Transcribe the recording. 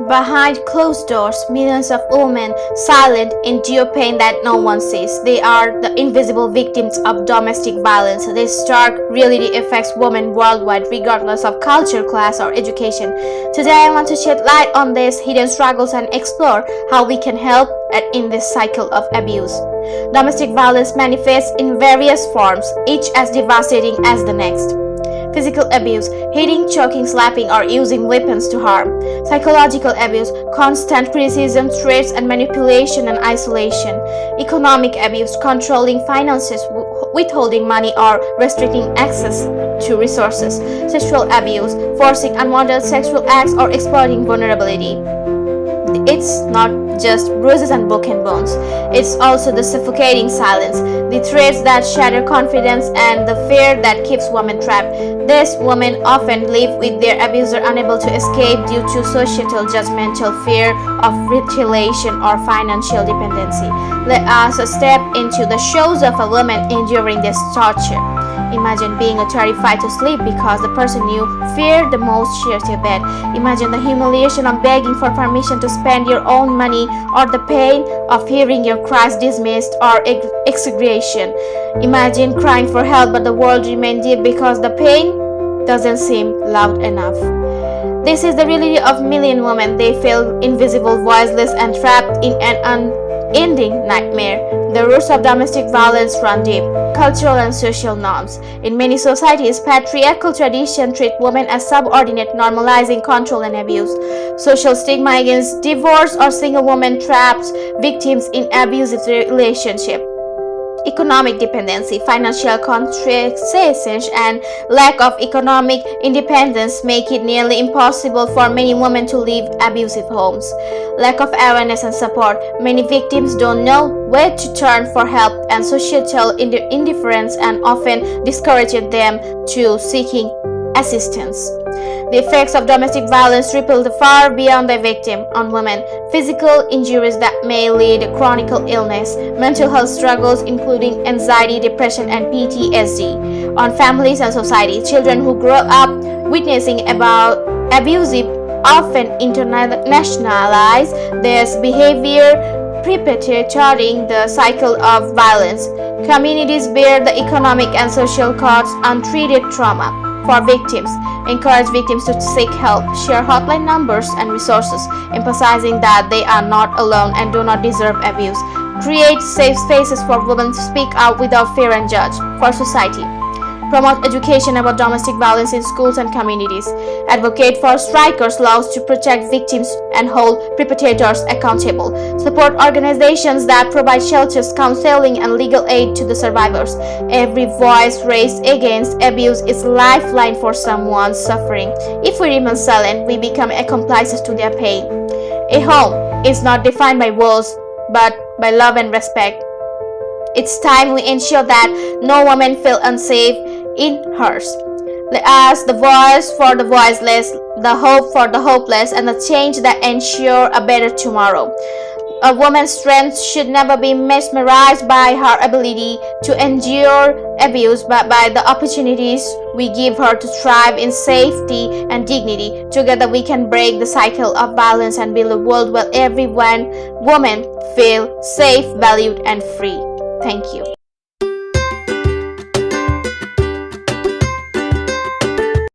Behind closed doors, millions of women silent endure pain that no one sees. They are the invisible victims of domestic violence. This stark reality affects women worldwide, regardless of culture, class, or education. Today, I want to shed light on these hidden struggles and explore how we can help in this cycle of abuse. Domestic violence manifests in various forms, each as devastating as the next. Physical abuse, hitting, choking, slapping, or using weapons to harm. Psychological abuse, constant criticism, threats, and manipulation and isolation. Economic abuse, controlling finances, withholding money, or restricting access to resources. Sexual abuse, forcing unwanted sexual acts or exploiting vulnerability. It's not just bruises and broken bones. It's also the suffocating silence, the threats that shatter confidence, and the fear that keeps women trapped. These women often live with their abuser, unable to escape due to societal judgmental fear of retaliation or financial dependency. Let us step into the shoes of a woman enduring this torture. Imagine being terrified to sleep because the person you fear the most shares your bed. Imagine the humiliation of begging for permission to spend your own money, or the pain of hearing your cries dismissed or exaggeration. Imagine crying for help but the world remains deep because the pain doesn't seem loud enough. This is the reality of million women. They feel invisible, voiceless, and trapped in an unending nightmare. The roots of domestic violence run deep. Cultural and social norms. In many societies, patriarchal traditions treat women as subordinate, normalizing control and abuse. Social stigma against divorce or single women traps victims in abusive relationships. Economic dependency, financial constraints, and lack of economic independence make it nearly impossible for many women to leave abusive homes. Lack of awareness and support. Many victims don't know where to turn for help, and societal indifference and often discourages them to seeking assistance. The effects of domestic violence ripple far beyond the victim on women. Physical injuries that may lead to chronic illness, mental health struggles including anxiety, depression, and PTSD. On families and society, children who grow up witnessing about abusive often internationalize this behavior, perpetuating the cycle of violence. Communities bear the economic and social costs untreated trauma. For victims, encourage victims to seek help, share hotline numbers and resources, emphasizing that they are not alone and do not deserve abuse. Create safe spaces for women to speak out without fear and judge. For society, promote education about domestic violence in schools and communities. Advocate for strikers' laws to protect victims and hold perpetrators accountable. Support organizations that provide shelters, counseling, and legal aid to the survivors. Every voice raised against abuse is a lifeline for someone suffering. If we remain silent, we become accomplices to their pain. A home is not defined by walls, but by love and respect. It's time we ensure that no woman feels unsafe in hers. Let us the voice for the voiceless, the hope for the hopeless, and the change that ensure a better tomorrow. A woman's strength should never be mesmerized by her ability to endure abuse, but by the opportunities we give her to thrive in safety and dignity. Together we can break the cycle of violence and build a world where every woman feels safe, valued, and free. Thank you.